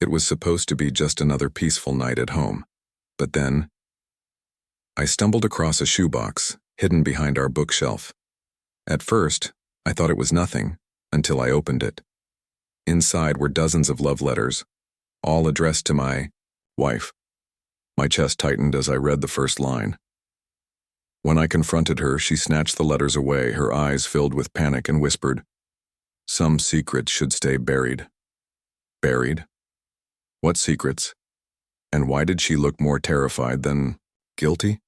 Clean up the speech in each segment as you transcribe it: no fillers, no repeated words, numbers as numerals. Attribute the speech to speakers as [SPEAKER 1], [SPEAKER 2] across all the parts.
[SPEAKER 1] It was supposed to be just another peaceful night at home. But then, I stumbled across a shoebox, hidden behind our bookshelf. At first, I thought it was nothing, until I opened it. Inside were dozens of love letters, all addressed to my wife. My chest tightened as I read the first line. When I confronted her, she snatched the letters away, her eyes filled with panic, and whispered, "Some secrets should stay buried." Buried? What secrets? And why did she look more terrified than guilty?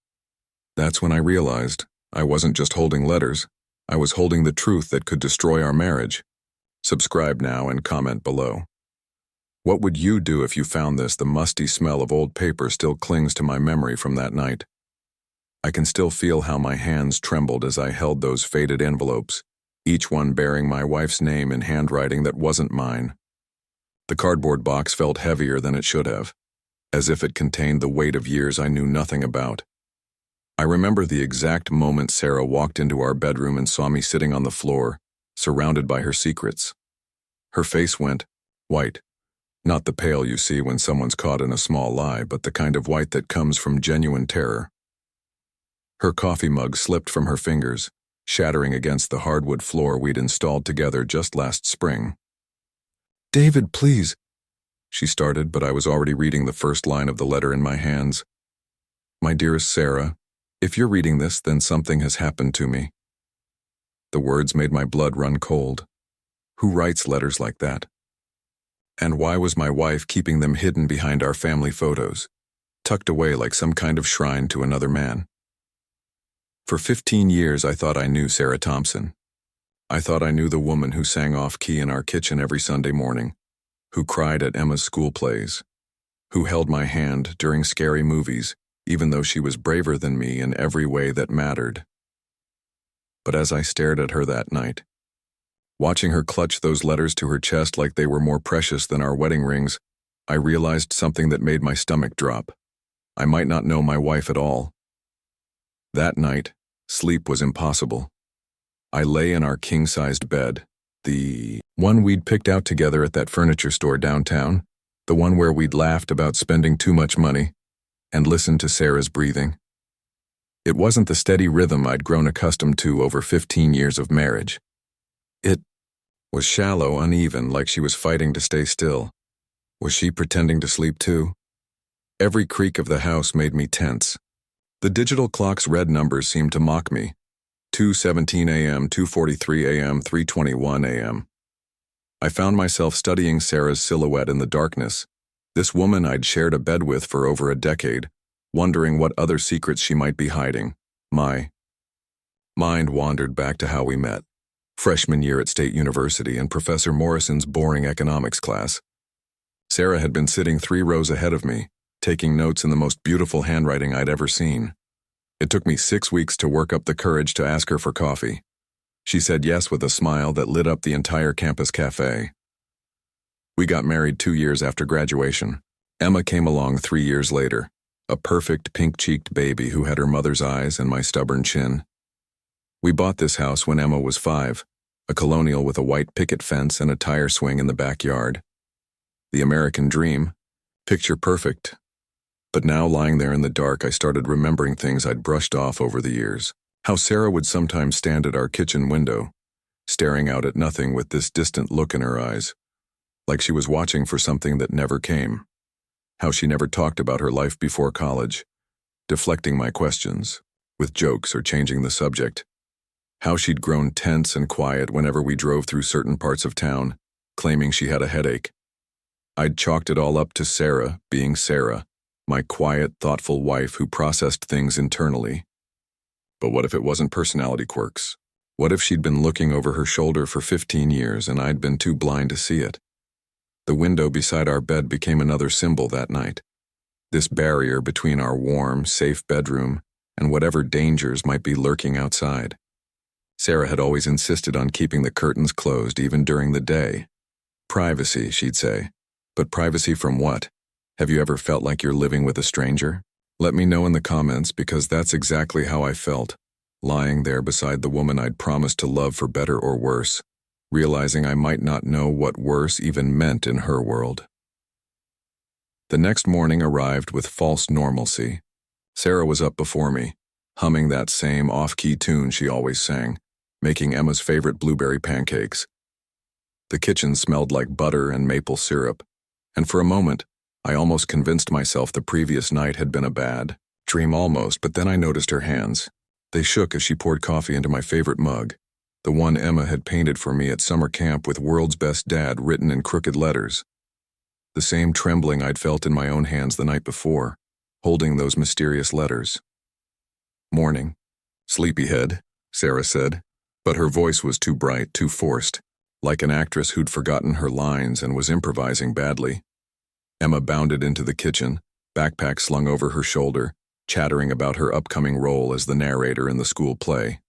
[SPEAKER 1] That's when I realized I wasn't just holding letters, I was holding the truth that could destroy our marriage. Subscribe now and comment below. What would you do if you found this? The musty smell of old paper still clings to my memory from that night. I can still feel how my hands trembled as I held those faded envelopes, each one bearing my wife's name in handwriting that wasn't mine. The cardboard box felt heavier than it should have, as if it contained the weight of years I knew nothing about. I remember the exact moment Sarah walked into our bedroom and saw me sitting on the floor, surrounded by her secrets. Her face went white, not the pale you see when someone's caught in a small lie, but the kind of white that comes from genuine terror. Her coffee mug slipped from her fingers, shattering against the hardwood floor we'd installed together just last spring. "David, please," she started, but I was already reading the first line of the letter in my hands. "My dearest Sarah, if you're reading this, then something has happened to me." The words made my blood run cold. Who writes letters like that? And why was my wife keeping them hidden behind our family photos, tucked away like some kind of shrine to another man? For 15 years, I thought I knew Sarah Thompson. I thought I knew the woman who sang off-key in our kitchen every Sunday morning, who cried at Emma's school plays, who held my hand during scary movies, even though she was braver than me in every way that mattered. But as I stared at her that night, watching her clutch those letters to her chest like they were more precious than our wedding rings, I realized something that made my stomach drop. I might not know my wife at all. That night, sleep was impossible. I lay in our king-sized bed, the one we'd picked out together at that furniture store downtown, the one where we'd laughed about spending too much money, and listened to Sarah's breathing. It wasn't the steady rhythm I'd grown accustomed to over 15 years of marriage. It was shallow, uneven, like she was fighting to stay still. Was she pretending to sleep too? Every creak of the house made me tense. The digital clock's red numbers seemed to mock me. 2:17 a.m., 2:43 a.m., 3:21 a.m. I found myself studying Sarah's silhouette in the darkness, this woman I'd shared a bed with for over a decade, wondering what other secrets she might be hiding. My mind wandered back to how we met. Freshman year at State University in Professor Morrison's boring economics class. Sarah had been sitting 3 rows ahead of me, taking notes in the most beautiful handwriting I'd ever seen. It took me 6 weeks to work up the courage to ask her for coffee. She said yes with a smile that lit up the entire campus cafe. We got married 2 years after graduation. Emma came along 3 years later, a perfect pink-cheeked baby who had her mother's eyes and my stubborn chin. We bought this house when Emma was 5, a colonial with a white picket fence and a tire swing in the backyard. The American dream, picture perfect. But now, lying there in the dark, I started remembering things I'd brushed off over the years. How Sarah would sometimes stand at our kitchen window, staring out at nothing with this distant look in her eyes, like she was watching for something that never came. How she never talked about her life before college, deflecting my questions, with jokes or changing the subject. How she'd grown tense and quiet whenever we drove through certain parts of town, claiming she had a headache. I'd chalked it all up to Sarah being Sarah, my quiet, thoughtful wife who processed things internally. But what if it wasn't personality quirks? What if she'd been looking over her shoulder for 15 years and I'd been too blind to see it? The window beside our bed became another symbol that night. This barrier between our warm, safe bedroom and whatever dangers might be lurking outside. Sarah had always insisted on keeping the curtains closed even during the day. Privacy, she'd say. But privacy from what? Have you ever felt like you're living with a stranger? Let me know in the comments, because that's exactly how I felt, lying there beside the woman I'd promised to love for better or worse, realizing I might not know what worse even meant in her world. The next morning arrived with false normalcy. Sarah was up before me, humming that same off-key tune she always sang, making Emma's favorite blueberry pancakes. The kitchen smelled like butter and maple syrup, and for a moment, I almost convinced myself the previous night had been a bad dream almost, but then I noticed her hands. They shook as she poured coffee into my favorite mug, the one Emma had painted for me at summer camp with "World's Best Dad" written in crooked letters. The same trembling I'd felt in my own hands the night before, holding those mysterious letters. "Morning, sleepyhead," Sarah said, but her voice was too bright, too forced, like an actress who'd forgotten her lines and was improvising badly. Emma bounded into the kitchen, backpack slung over her shoulder, chattering about her upcoming role as the narrator in the school play.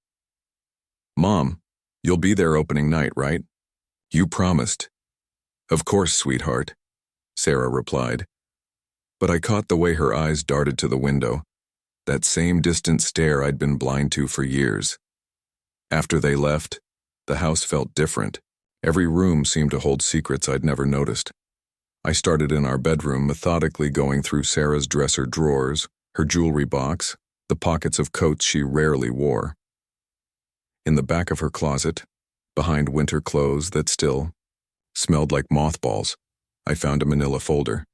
[SPEAKER 1] "Mom, you'll be there opening night, right? You promised." "Of course, sweetheart," Sarah replied. But I caught the way her eyes darted to the window, that same distant stare I'd been blind to for years. After they left, the house felt different. Every room seemed to hold secrets I'd never noticed. I started in our bedroom, methodically going through Sarah's dresser drawers, her jewelry box, the pockets of coats she rarely wore. In the back of her closet, behind winter clothes that still smelled like mothballs, I found a manila folder.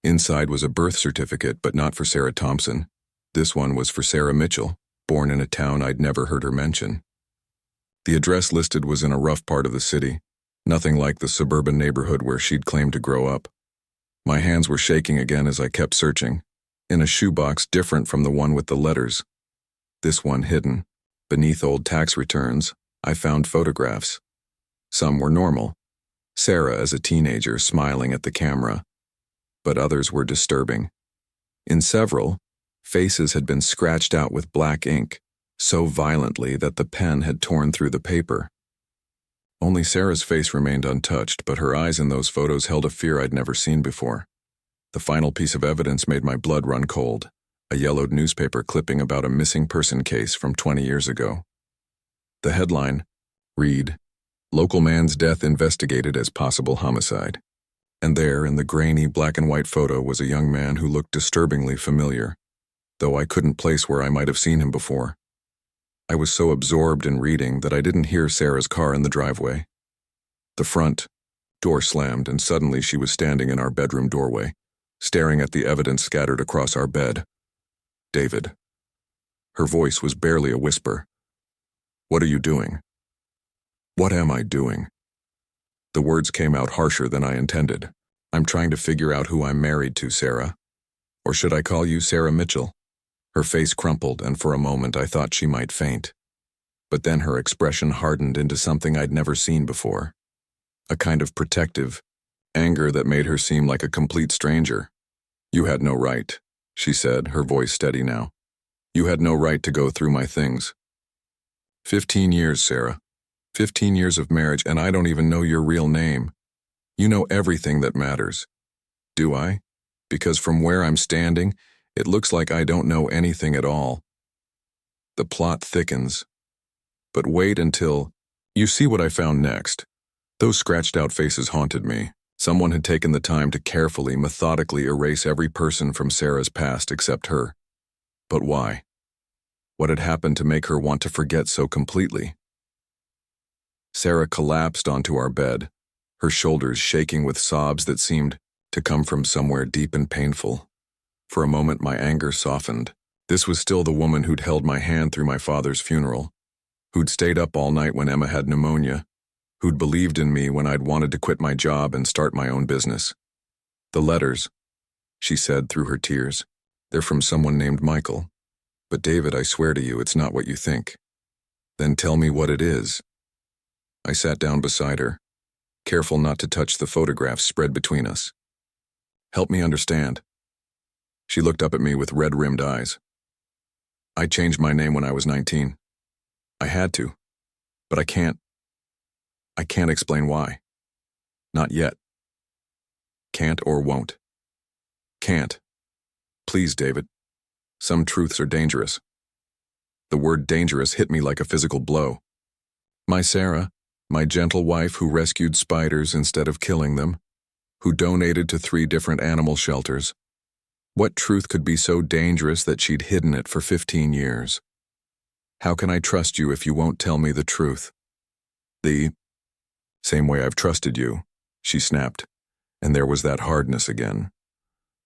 [SPEAKER 1] Inside was a birth certificate, but not for Sarah Thompson. This one was for Sarah Mitchell, born in a town I'd never heard her mention. The address listed was in a rough part of the city, nothing like the suburban neighborhood where she'd claimed to grow up. My hands were shaking again as I kept searching, in a shoebox different from the one with the letters. This one hidden. Beneath old tax returns, I found photographs. Some were normal. Sarah as a teenager smiling at the camera. But others were disturbing. In several, faces had been scratched out with black ink, so violently that the pen had torn through the paper. Only Sarah's face remained untouched, but her eyes in those photos held a fear I'd never seen before. The final piece of evidence made my blood run cold, a yellowed newspaper clipping about a missing person case from 20 years ago. The headline read, "Local man's death investigated as possible homicide." And there, in the grainy black and white photo, was a young man who looked disturbingly familiar, though I couldn't place where I might have seen him before. I was so absorbed in reading that I didn't hear Sarah's car in the driveway. The front door slammed, and suddenly she was standing in our bedroom doorway, staring at the evidence scattered across our bed. "David." Her voice was barely a whisper. "What are you doing?" "What am I doing?" The words came out harsher than I intended. "I'm trying to figure out who I'm married to, Sarah. Or should I call you Sarah Mitchell?" Her face crumpled, and for a moment I thought she might faint. But then her expression hardened into something I'd never seen before. A kind of protective anger that made her seem like a complete stranger. "You had no right," she said, her voice steady now. "You had no right to go through my things. 15 years, Sarah. 15 years of marriage, and I don't even know your real name. You know everything that matters." "Do I? Because from where I'm standing, it looks like I don't know anything at all." The plot thickens. But wait until you see what I found next. Those scratched-out faces haunted me. Someone had taken the time to carefully, methodically erase every person from Sarah's past except her. But why? What had happened to make her want to forget so completely? Sarah collapsed onto our bed, her shoulders shaking with sobs that seemed to come from somewhere deep and painful. For a moment my anger softened. This was still the woman who'd held my hand through my father's funeral, who'd stayed up all night when Emma had pneumonia, who'd believed in me when I'd wanted to quit my job and start my own business. "The letters," she said through her tears, "they're from someone named Michael. But David, I swear to you, it's not what you think." "Then tell me what it is." I sat down beside her, careful not to touch the photographs spread between us. "Help me understand." She looked up at me with red-rimmed eyes. "I changed my name when I was 19. I had to, but I can't explain why. Not yet. Can't or won't. Can't. Please, David. Some truths are dangerous." The word dangerous hit me like a physical blow. My Sarah, my gentle wife who rescued spiders instead of killing them, who donated to 3 different animal shelters. What truth could be so dangerous that she'd hidden it for 15 years? How can I trust you if you won't tell me the truth? The same way I've trusted you, she snapped, and there was that hardness again.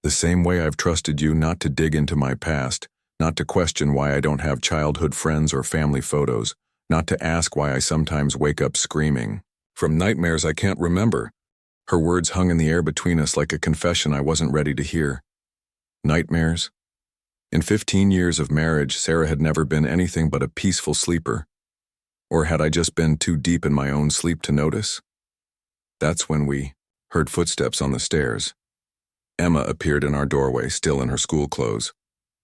[SPEAKER 1] The same way I've trusted you not to dig into my past, not to question why I don't have childhood friends or family photos, not to ask why I sometimes wake up screaming from nightmares I can't remember. Her words hung in the air between us like a confession I wasn't ready to hear. Nightmares? In 15 years of marriage, Sarah had never been anything but a peaceful sleeper. Or had I just been too deep in my own sleep to notice? That's when we heard footsteps on the stairs. Emma appeared in our doorway, still in her school clothes,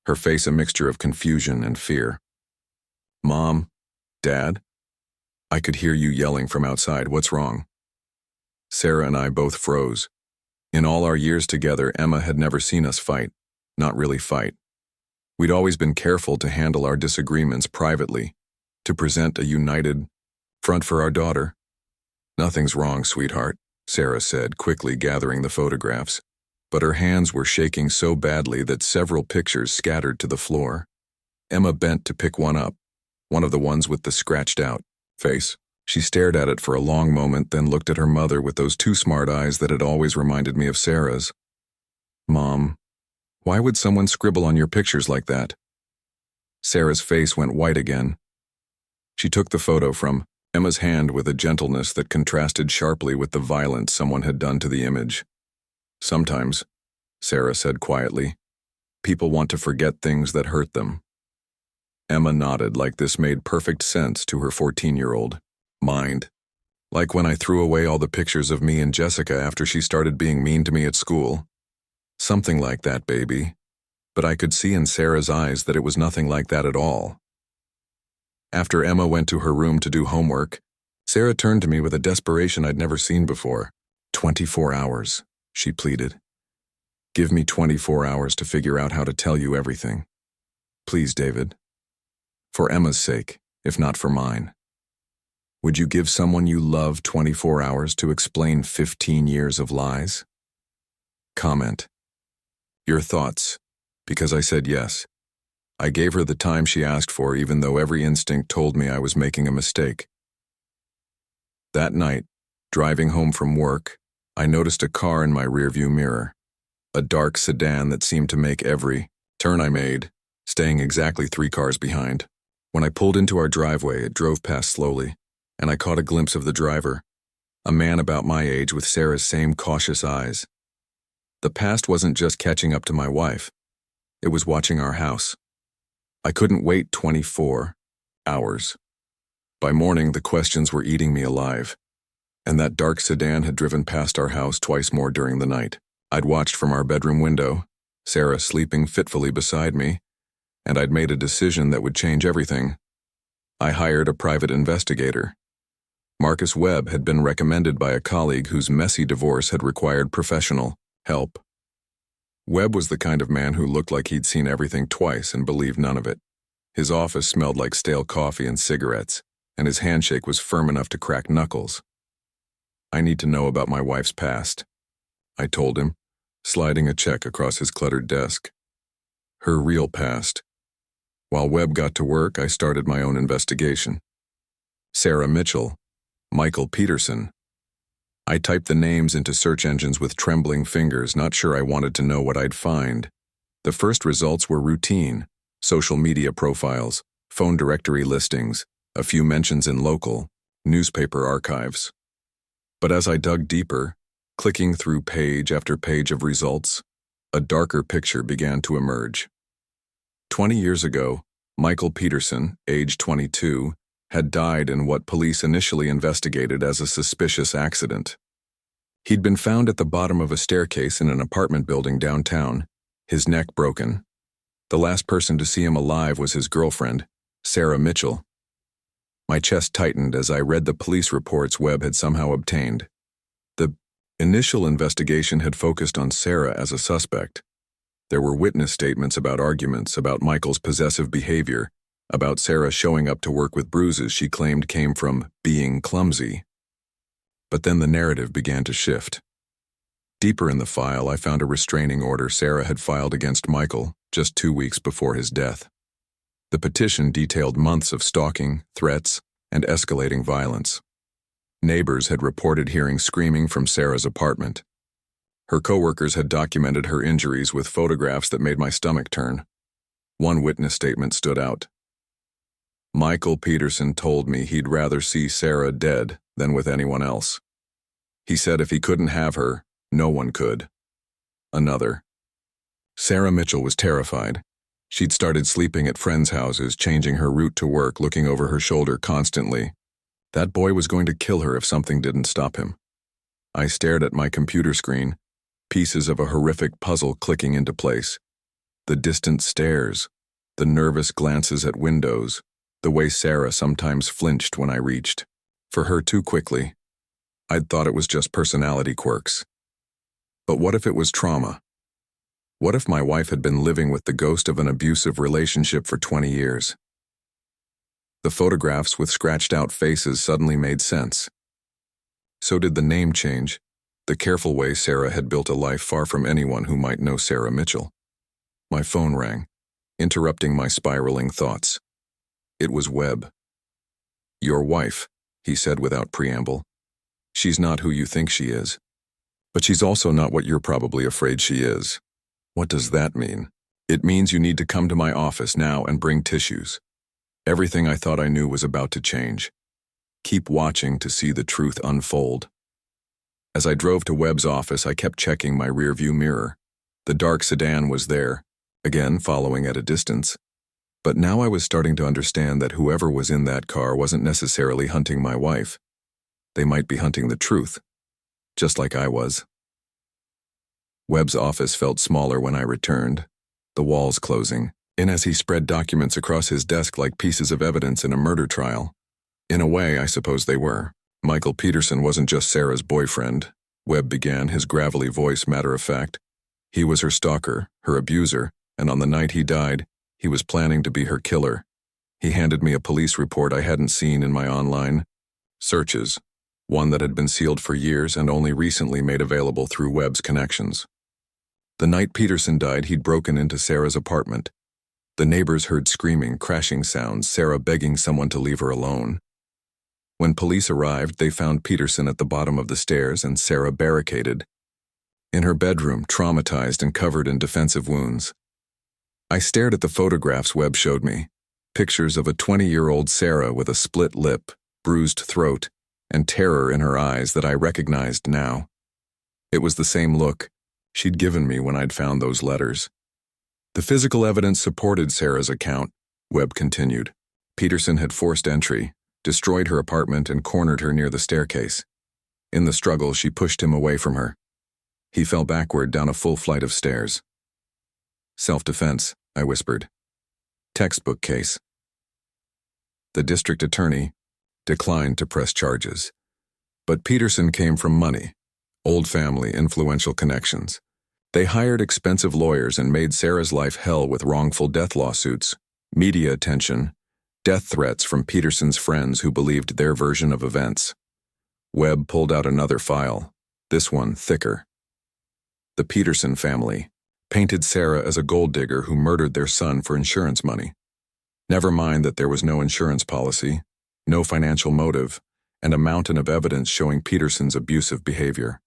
[SPEAKER 1] her face a mixture of confusion and fear. Mom? Dad? I could hear you yelling from outside. What's wrong? Sarah and I both froze. In all our years together, Emma had never seen us fight. Not really fight. We'd always been careful to handle our disagreements privately, to present a united front for our daughter. Nothing's wrong, sweetheart, Sarah said, quickly gathering the photographs. But her hands were shaking so badly that several pictures scattered to the floor. Emma bent to pick one up, one of the ones with the scratched-out face. She stared at it for a long moment, then looked at her mother with those 2 smart eyes that had always reminded me of Sarah's. Mom, why would someone scribble on your pictures like that? Sarah's face went white again. She took the photo from Emma's hand with a gentleness that contrasted sharply with the violence someone had done to the image. Sometimes, Sarah said quietly, people want to forget things that hurt them. Emma nodded like this made perfect sense to her 14-year-old mind. Like when I threw away all the pictures of me and Jessica after she started being mean to me at school. Something like that, baby. But I could see in Sarah's eyes that it was nothing like that at all. After Emma went to her room to do homework, Sarah turned to me with a desperation I'd never seen before. 24 hours, she pleaded. Give me 24 hours to figure out how to tell you everything. Please, David. For Emma's sake, if not for mine. Would you give someone you love 24 hours to explain 15 years of lies? Comment. Your thoughts, because I said yes. I gave her the time she asked for, even though every instinct told me I was making a mistake. That night, driving home from work, I noticed a car in my rearview mirror. A dark sedan that seemed to make every turn I made, staying exactly 3 cars behind. When I pulled into our driveway, it drove past slowly, and I caught a glimpse of the driver, a man about my age with Sarah's same cautious eyes. The past wasn't just catching up to my wife. It was watching our house. I couldn't wait 24 hours. By morning, the questions were eating me alive, and that dark sedan had driven past our house twice more during the night. I'd watched from our bedroom window, Sarah sleeping fitfully beside me, and I'd made a decision that would change everything. I hired a private investigator. Marcus Webb had been recommended by a colleague whose messy divorce had required professional help. Webb was the kind of man who looked like he'd seen everything twice and believed none of it. His office smelled like stale coffee and cigarettes, and his handshake was firm enough to crack knuckles. I need to know about my wife's past, I told him, sliding a check across his cluttered desk. Her real past. While Webb got to work, I started my own investigation. Sarah Mitchell, Michael Peterson. I typed the names into search engines with trembling fingers, not sure I wanted to know what I'd find. The first results were routine: social media profiles, phone directory listings, a few mentions in local newspaper archives. But as I dug deeper, clicking through page after page of results, a darker picture began to emerge. 20 years ago, Michael Peterson, age 22, had died in what police initially investigated as a suspicious accident. He'd been found at the bottom of a staircase in an apartment building downtown, his neck broken. The last person to see him alive was his girlfriend, Sarah Mitchell. My chest tightened as I read the police reports Webb had somehow obtained. The initial investigation had focused on Sarah as a suspect. There were witness statements about arguments, about Michael's possessive behavior, about Sarah showing up to work with bruises she claimed came from being clumsy. But then the narrative began to shift. Deeper in the file, I found a restraining order Sarah had filed against Michael just 2 weeks before his death. The petition detailed months of stalking, threats, and escalating violence. Neighbors had reported hearing screaming from Sarah's apartment. Her coworkers had documented her injuries with photographs that made my stomach turn. One witness statement stood out. Michael Peterson told me he'd rather see Sarah dead than with anyone else. He said if he couldn't have her, no one could. Another. Sarah Mitchell was terrified. She'd started sleeping at friends' houses, changing her route to work, looking over her shoulder constantly. That boy was going to kill her if something didn't stop him. I stared at my computer screen, pieces of a horrific puzzle clicking into place. The distant stares, the nervous glances at windows, the way Sarah sometimes flinched when I reached. For her too quickly. I'd thought it was just personality quirks. But what if it was trauma? What if my wife had been living with the ghost of an abusive relationship for 20 years? The photographs with scratched-out faces suddenly made sense. So did the name change, the careful way Sarah had built a life far from anyone who might know Sarah Mitchell. My phone rang, interrupting my spiraling thoughts. It was Webb. "Your wife," he said without preamble. "She's not who you think she is. But she's also not what you're probably afraid she is." What does that mean? It means you need to come to my office now and bring tissues. Everything I thought I knew was about to change. Keep watching to see the truth unfold. As I drove to Webb's office, I kept checking my rearview mirror. The dark sedan was there, again following at a distance. But now I was starting to understand that whoever was in that car wasn't necessarily hunting my wife. They might be hunting the truth. Just like I was. Webb's office felt smaller when I returned, the walls closing in as he spread documents across his desk like pieces of evidence in a murder trial. In a way, I suppose they were. Michael Peterson wasn't just Sarah's boyfriend, Webb began, his gravelly voice matter of fact. He was her stalker, her abuser, and on the night he died, he was planning to be her killer. He handed me a police report I hadn't seen in my online searches. One that had been sealed for years and only recently made available through Webb's connections. The night Peterson died, he'd broken into Sarah's apartment. The neighbors heard screaming, crashing sounds, Sarah begging someone to leave her alone. When police arrived, they found Peterson at the bottom of the stairs and Sarah barricaded. In her bedroom, traumatized and covered in defensive wounds. I stared at the photographs Webb showed me. Pictures of a 20-year-old Sarah with a split lip, bruised throat, and terror in her eyes that I recognized now. It was the same look she'd given me when I'd found those letters. The physical evidence supported Sarah's account, Webb continued. Peterson had forced entry, destroyed her apartment, and cornered her near the staircase. In the struggle, she pushed him away from her. He fell backward down a full flight of stairs. "Self-defense," I whispered. "Textbook case." The district attorney declined to press charges. But Peterson came from money, old family, influential connections. They hired expensive lawyers and made Sarah's life hell with wrongful death lawsuits, media attention, death threats from Peterson's friends who believed their version of events. Webb pulled out another file, this one thicker. The Peterson family painted Sarah as a gold digger who murdered their son for insurance money. Never mind that there was no insurance policy, no financial motive, and a mountain of evidence showing Peterson's abusive behavior.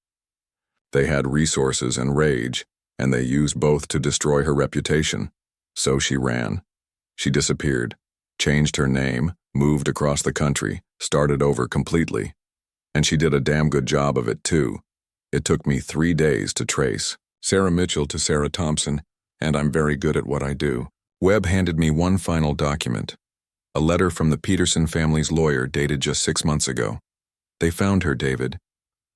[SPEAKER 1] They had resources and rage, and they used both to destroy her reputation. So she ran. She disappeared, changed her name, moved across the country, started over completely. And she did a damn good job of it too. It took me 3 days to trace Sarah Mitchell to Sarah Thompson, and I'm very good at what I do. Webb handed me one final document. A letter from the Peterson family's lawyer dated just 6 months ago. They found her, David.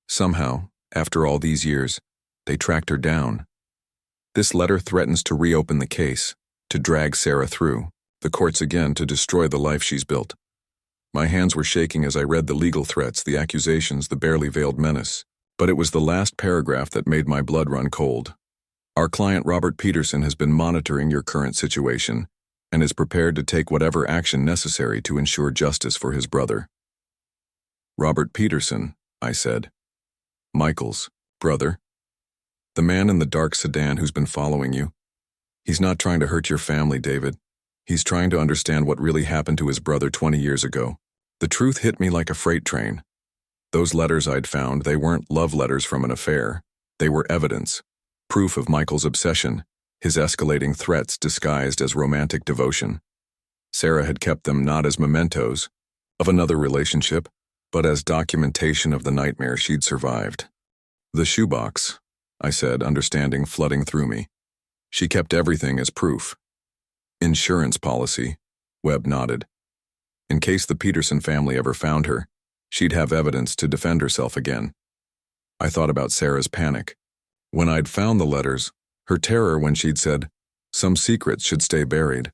[SPEAKER 1] Somehow, after all these years, they tracked her down. This letter threatens to reopen the case, to drag Sarah through the courts again, to destroy the life she's built. My hands were shaking as I read the legal threats, the accusations, the barely veiled menace. But it was the last paragraph that made my blood run cold. Our client Robert Peterson has been monitoring your current situation and is prepared to take whatever action necessary to ensure justice for his brother. Robert Peterson, I said. Michael's brother? The man in the dark sedan who's been following you. He's not trying to hurt your family, David. He's trying to understand what really happened to his brother 20 years ago. The truth hit me like a freight train. Those letters I'd found, they weren't love letters from an affair. They were evidence. Proof of Michael's obsession, his escalating threats disguised as romantic devotion. Sarah had kept them not as mementos of another relationship, but as documentation of the nightmare she'd survived. The shoebox, I said, understanding flooding through me. She kept everything as proof. Insurance policy, Webb nodded. In case the Peterson family ever found her, she'd have evidence to defend herself again. I thought about Sarah's panic. When I'd found the letters, her terror when she'd said, some secrets should stay buried.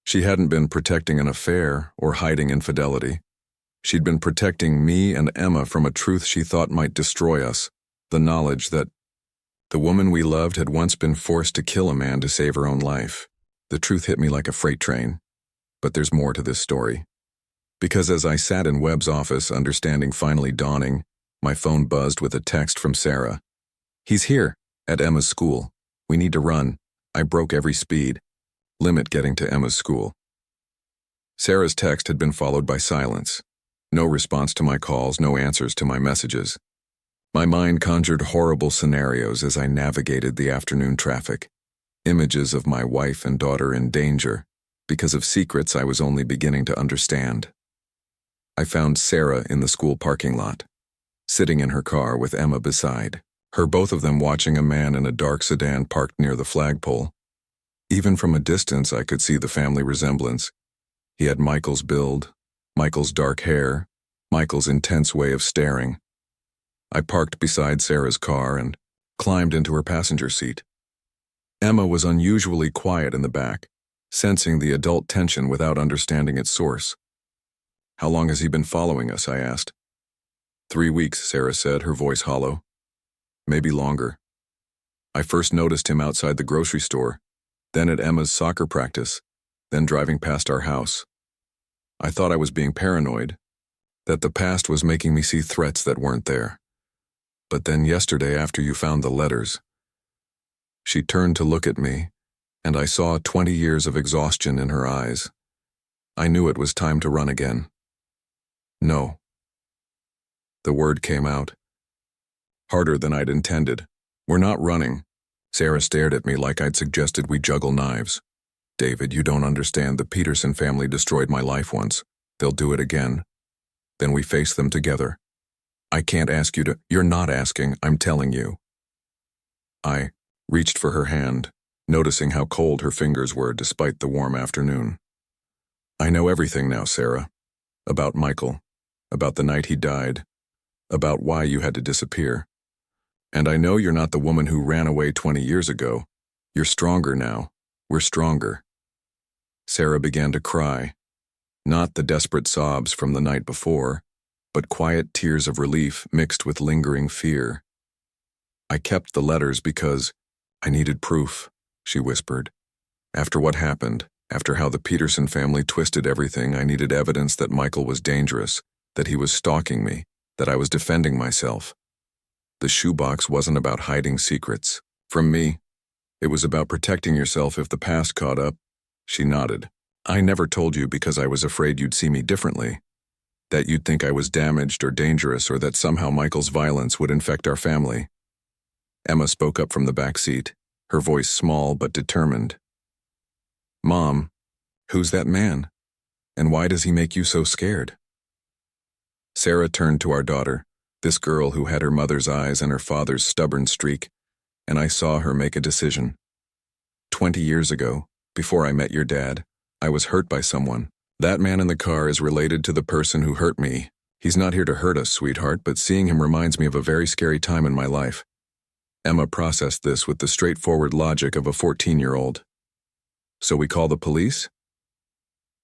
[SPEAKER 1] She hadn't been protecting an affair or hiding infidelity. She'd been protecting me and Emma from a truth she thought might destroy us, the knowledge that the woman we loved had once been forced to kill a man to save her own life. The truth hit me like a freight train. But there's more to this story. Because as I sat in Webb's office, understanding finally dawning, my phone buzzed with a text from Sarah. He's here, at Emma's school. We need to run. I broke every speed limit getting to Emma's school. Sarah's text had been followed by silence. No response to my calls, no answers to my messages. My mind conjured horrible scenarios as I navigated the afternoon traffic. Images of my wife and daughter in danger because of secrets I was only beginning to understand. I found Sarah in the school parking lot, sitting in her car with Emma beside her, both of them watching a man in a dark sedan parked near the flagpole. Even from a distance, I could see the family resemblance. He had Michael's build, Michael's dark hair, Michael's intense way of staring. I parked beside Sarah's car and climbed into her passenger seat. Emma was unusually quiet in the back, sensing the adult tension without understanding its source. How long has he been following us? I asked. 3 weeks, Sarah said, her voice hollow. Maybe longer. I first noticed him outside the grocery store, then at Emma's soccer practice, then driving past our house. I thought I was being paranoid, that the past was making me see threats that weren't there. But then yesterday, after you found the letters, she turned to look at me, and I saw 20 years of exhaustion in her eyes. I knew it was time to run again. No. The word came out, harder than I'd intended. We're not running. Sarah stared at me like I'd suggested we juggle knives. David, you don't understand. The Peterson family destroyed my life once. They'll do it again. Then we face them together. I can't ask you to. You're not asking, I'm telling you. I reached for her hand, noticing how cold her fingers were despite the warm afternoon. I know everything now, Sarah. About Michael, about the night he died, about why you had to disappear. And I know you're not the woman who ran away 20 years ago. You're stronger now. We're stronger. Sarah began to cry. Not the desperate sobs from the night before, but quiet tears of relief mixed with lingering fear. I kept the letters because I needed proof, she whispered. After what happened, after how the Peterson family twisted everything, I needed evidence that Michael was dangerous, that he was stalking me, that I was defending myself. The shoebox wasn't about hiding secrets. From me, it was about protecting yourself if the past caught up. She nodded. I never told you because I was afraid you'd see me differently, that you'd think I was damaged or dangerous or that somehow Michael's violence would infect our family. Emma spoke up from the back seat, her voice small but determined. Mom, who's that man? And why does he make you so scared? Sarah turned to our daughter, this girl who had her mother's eyes and her father's stubborn streak, and I saw her make a decision. 20 years ago, before I met your dad, I was hurt by someone. That man in the car is related to the person who hurt me. He's not here to hurt us, sweetheart, but seeing him reminds me of a very scary time in my life. Emma processed this with the straightforward logic of a 14-year-old. So we call the police?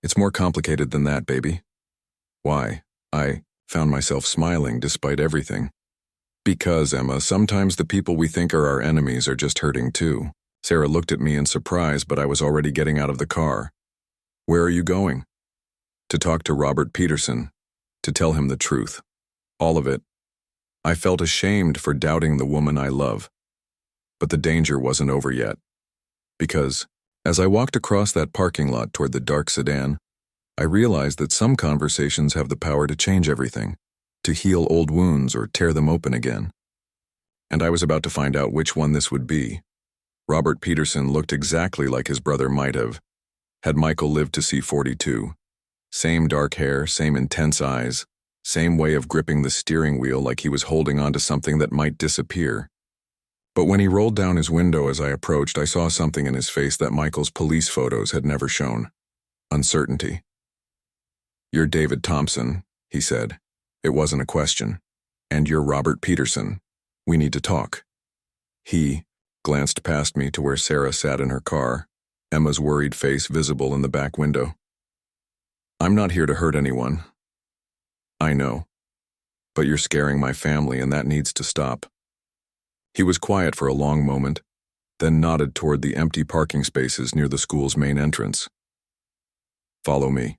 [SPEAKER 1] It's more complicated than that, baby. Why? I found myself smiling despite everything. Because, Emma, sometimes the people we think are our enemies are just hurting too. Sarah looked at me in surprise, but I was already getting out of the car. Where are you going? To talk to Robert Peterson, to tell him the truth. All of it. I felt ashamed for doubting the woman I love. But the danger wasn't over yet. Because, as I walked across that parking lot toward the dark sedan, I realized that some conversations have the power to change everything, to heal old wounds or tear them open again. And I was about to find out which one this would be. Robert Peterson looked exactly like his brother might have, had Michael lived to see 42. Same dark hair, same intense eyes, same way of gripping the steering wheel like he was holding onto something that might disappear. But when he rolled down his window as I approached, I saw something in his face that Michael's police photos had never shown. Uncertainty. "You're David Thompson," he said. It wasn't a question. "And you're Robert Peterson. We need to talk." He glanced past me to where Sarah sat in her car, Emma's worried face visible in the back window. "I'm not here to hurt anyone. I know. But you're scaring my family, and that needs to stop." He was quiet for a long moment, then nodded toward the empty parking spaces near the school's main entrance. "Follow me."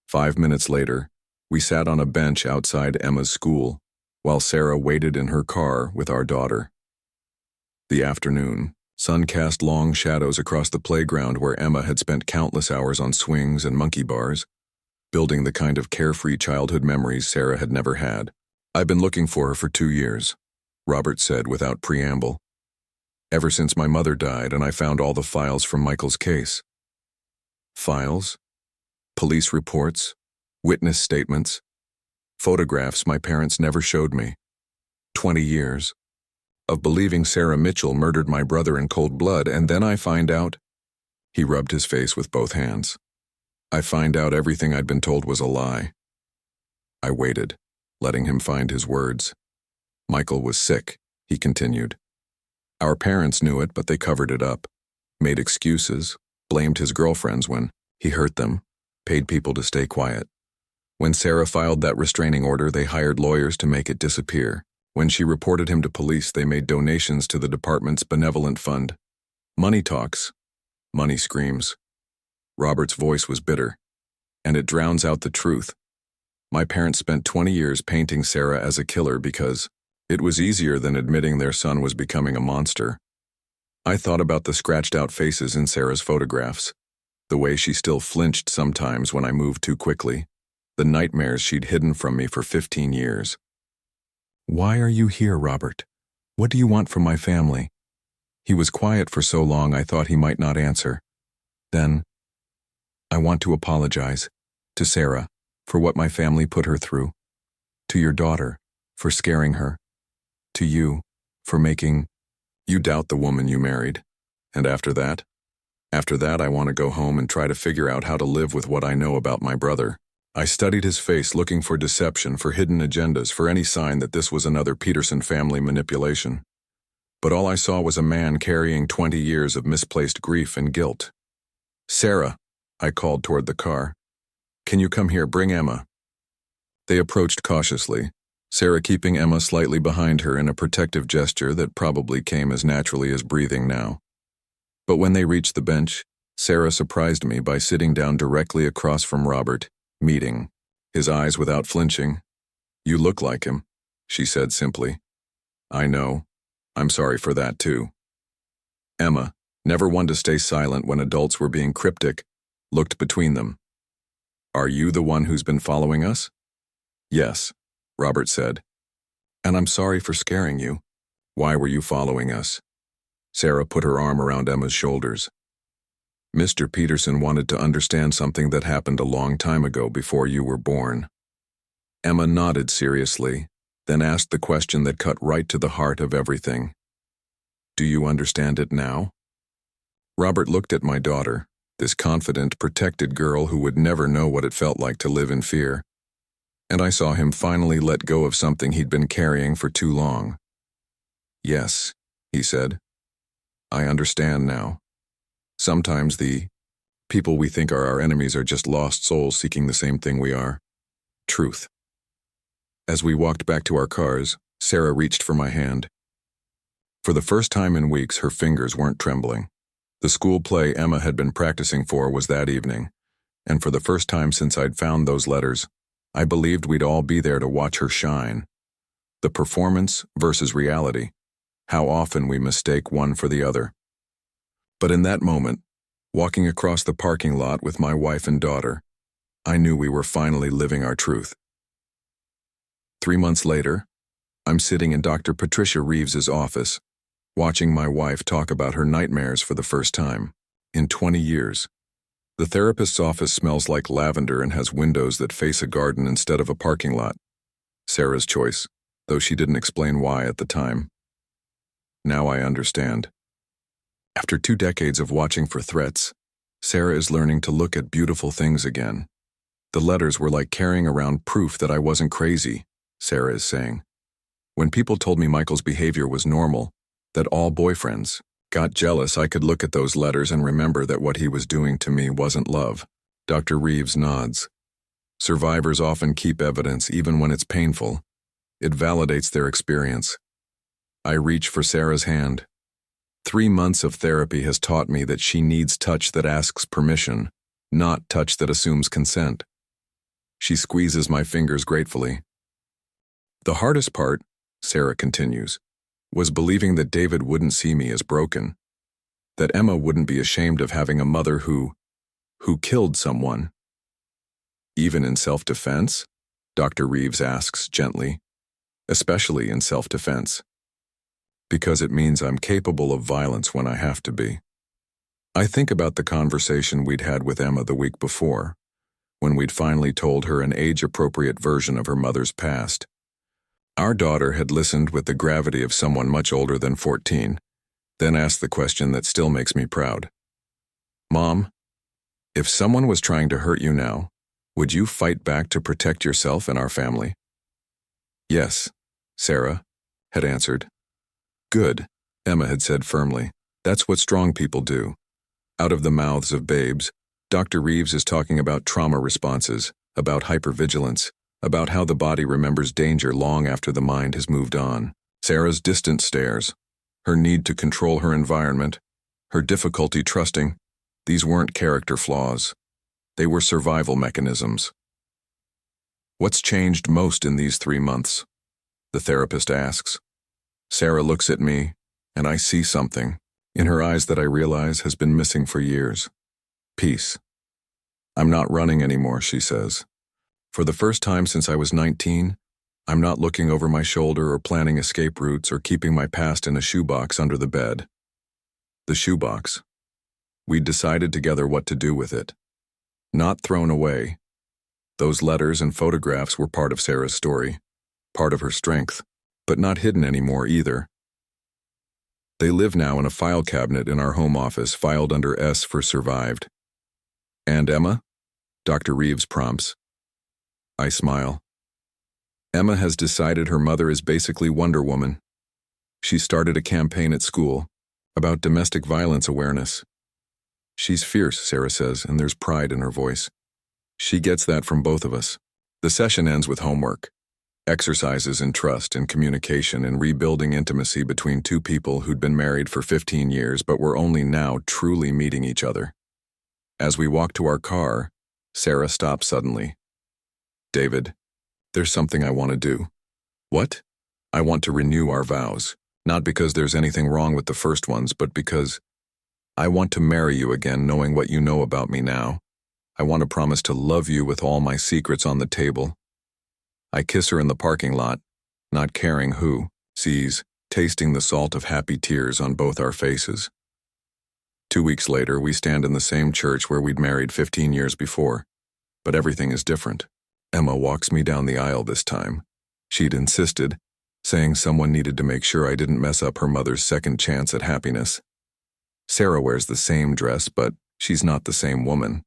[SPEAKER 1] 5 minutes later, we sat on a bench outside Emma's school, while Sarah waited in her car with our daughter. The afternoon, sun cast long shadows across the playground where Emma had spent countless hours on swings and monkey bars, building the kind of carefree childhood memories Sarah had never had. "I've been looking for her for 2 years, Robert said without preamble. "Ever since my mother died and I found all the files from Michael's case." Files? Police reports? Witness statements? Photographs my parents never showed me. 20 years. Of believing Sarah Mitchell murdered my brother in cold blood, and then I find out. He rubbed his face with both hands. I find out everything I'd been told was a lie. I waited, letting him find his words. "Michael was sick," he continued. "Our parents knew it, but they covered it up, made excuses, blamed his girlfriends when he hurt them, paid people to stay quiet. When Sarah filed that restraining order, they hired lawyers to make it disappear. When she reported him to police, they made donations to the department's benevolent fund. Money talks. Money screams." Robert's voice was bitter, "And it drowns out the truth. My parents spent 20 years painting Sarah as a killer because it was easier than admitting their son was becoming a monster. I thought about the scratched-out faces in Sarah's photographs, the way she still flinched sometimes when I moved too quickly, the nightmares she'd hidden from me for 15 years. "Why are you here, Robert? What do you want from my family?" He was quiet for so long I thought he might not answer. Then, "I want to apologize to Sarah for what my family put her through, to your daughter for scaring her, to you for making you doubt the woman you married. And after that? After that, I want to go home and try to figure out how to live with what I know about my brother." I studied his face, looking for deception, for hidden agendas, for any sign that this was another Peterson family manipulation. But all I saw was a man carrying 20 years of misplaced grief and guilt. "Sarah," I called toward the car. "Can you come here? Bring Emma." They approached cautiously, Sarah keeping Emma slightly behind her in a protective gesture that probably came as naturally as breathing now. But when they reached the bench, Sarah surprised me by sitting down directly across from Robert, meeting, his eyes without flinching. "You look like him," she said simply. "I know. I'm sorry for that too." Emma, never one to stay silent when adults were being cryptic, looked between them. "Are you the one who's been following us?" "Yes," Robert said. "And I'm sorry for scaring you. Why were you following us?" Sarah put her arm around Emma's shoulders. "Mr. Peterson wanted to understand something that happened a long time ago before you were born." Emma nodded seriously, then asked the question that cut right to the heart of everything. "Do you understand it now?" Robert looked at my daughter, this confident, protected girl who would never know what it felt like to live in fear. And I saw him finally let go of something he'd been carrying for too long. "Yes," he said. "I understand now. Sometimes the people we think are our enemies are just lost souls seeking the same thing we are. Truth." As we walked back to our cars, Sarah reached for my hand. For the first time in weeks, her fingers weren't trembling. The school play Emma had been practicing for was that evening, and for the first time since I'd found those letters, I believed we'd all be there to watch her shine. The performance versus reality. How often we mistake one for the other. But in that moment, walking across the parking lot with my wife and daughter, I knew we were finally living our truth. 3 months later, I'm sitting in Dr. Patricia Reeves's office, watching my wife talk about her nightmares for the first time in 20 years. The therapist's office smells like lavender and has windows that face a garden instead of a parking lot. Sarah's choice, though she didn't explain why at the time. Now I understand. After 2 decades of watching for threats, Sarah is learning to look at beautiful things again. The letters were like carrying around proof that I wasn't crazy, Sarah is saying. When people told me Michael's behavior was normal, that all boyfriends got jealous, I could look at those letters and remember that what he was doing to me wasn't love. Dr. Reeves nods. Survivors often keep evidence even when it's painful. It validates their experience. I reach for Sarah's hand. 3 months of therapy has taught me that she needs touch that asks permission, not touch that assumes consent. She squeezes my fingers gratefully. The hardest part, Sarah continues, was believing that David wouldn't see me as broken, that Emma wouldn't be ashamed of having a mother who killed someone. Even in self-defense? Dr. Reeves asks gently. Especially in self-defense. Because it means I'm capable of violence when I have to be. I think about the conversation we'd had with Emma the week before, when we'd finally told her an age-appropriate version of her mother's past. Our daughter had listened with the gravity of someone much older than 14, then asked the question that still makes me proud. Mom, if someone was trying to hurt you now, would you fight back to protect yourself and our family? Yes, Sarah had answered. Good, Emma had said firmly. That's what strong people do. Out of the mouths of babes, Dr. Reeves is talking about trauma responses, about hypervigilance, about how the body remembers danger long after the mind has moved on. Sarah's distant stares, her need to control her environment, her difficulty trusting, these weren't character flaws. They were survival mechanisms. What's changed most in these 3 months? The therapist asks. Sarah looks at me, and I see something in her eyes that I realize has been missing for years. Peace. I'm not running anymore, she says. For the first time since I was 19, I'm not looking over my shoulder or planning escape routes or keeping my past in a shoebox under the bed. The shoebox. We'd decided together what to do with it. Not thrown away. Those letters and photographs were part of Sarah's story, part of her strength, but not hidden anymore either. They live now in a file cabinet in our home office, filed under S for survived. And Emma? Dr. Reeves prompts. I smile. Emma has decided her mother is basically Wonder Woman. She started a campaign at school about domestic violence awareness. She's fierce, Sarah says, and there's pride in her voice. She gets that from both of us. The session ends with homework. Exercises in trust and communication and rebuilding intimacy between 2 people who'd been married for 15 years but were only now truly meeting each other. As we walk to our car, Sarah stops suddenly. David, there's something I want to do. What? I want to renew our vows, not because there's anything wrong with the first ones, but because I want to marry you again knowing what you know about me now. I want to promise to love you with all my secrets on the table. I kiss her in the parking lot, not caring who sees, tasting the salt of happy tears on both our faces. 2 weeks later, we stand in the same church where we'd married 15 years before, but everything is different. Emma walks me down the aisle this time. She'd insisted, saying someone needed to make sure I didn't mess up her mother's second chance at happiness. Sarah wears the same dress, but she's not the same woman.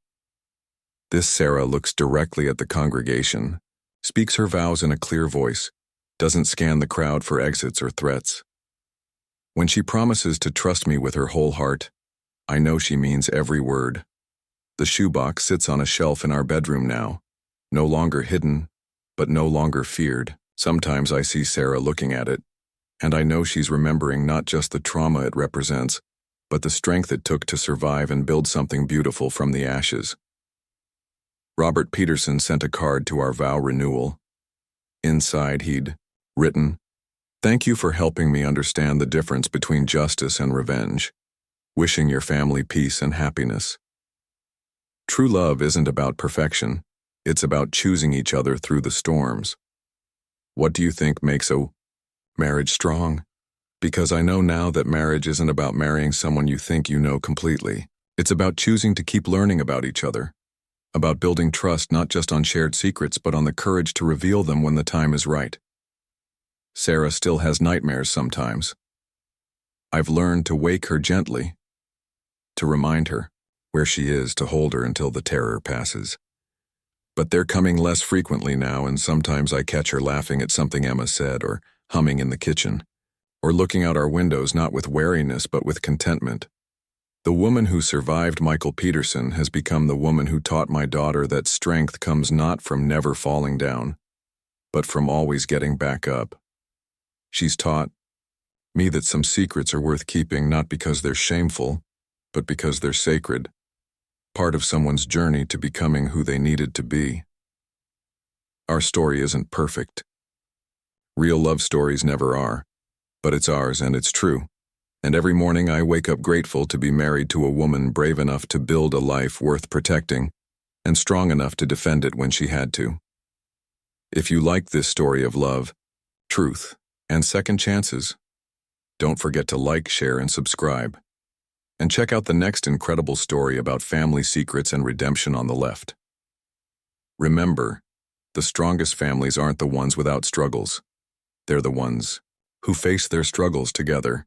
[SPEAKER 1] This Sarah looks directly at the congregation, speaks her vows in a clear voice, doesn't scan the crowd for exits or threats. When she promises to trust me with her whole heart, I know she means every word. The shoebox sits on a shelf in our bedroom now, no longer hidden, but no longer feared. Sometimes I see Sarah looking at it, and I know she's remembering not just the trauma it represents, but the strength it took to survive and build something beautiful from the ashes. Robert Peterson sent a card to our vow renewal. Inside he'd written, Thank you for helping me understand the difference between justice and revenge. Wishing your family peace and happiness. True love isn't about perfection. It's about choosing each other through the storms. What do you think makes a marriage strong? Because I know now that marriage isn't about marrying someone you think you know completely. It's about choosing to keep learning about each other. About building trust not just on shared secrets but on the courage to reveal them when the time is right. Sarah still has nightmares sometimes. I've learned to wake her gently, to remind her where she is, to hold her until the terror passes. But they're coming less frequently now, and sometimes I catch her laughing at something Emma said, or humming in the kitchen, or looking out our windows not with wariness but with contentment. The woman who survived Michael Peterson has become the woman who taught my daughter that strength comes not from never falling down, but from always getting back up. She's taught me that some secrets are worth keeping not because they're shameful, but because they're sacred, part of someone's journey to becoming who they needed to be. Our story isn't perfect. Real love stories never are, but it's ours and it's true. And every morning I wake up grateful to be married to a woman brave enough to build a life worth protecting and strong enough to defend it when she had to. If you like this story of love, truth, and second chances, don't forget to like, share, and subscribe. And check out the next incredible story about family secrets and redemption on the left. Remember, the strongest families aren't the ones without struggles. They're the ones who face their struggles together.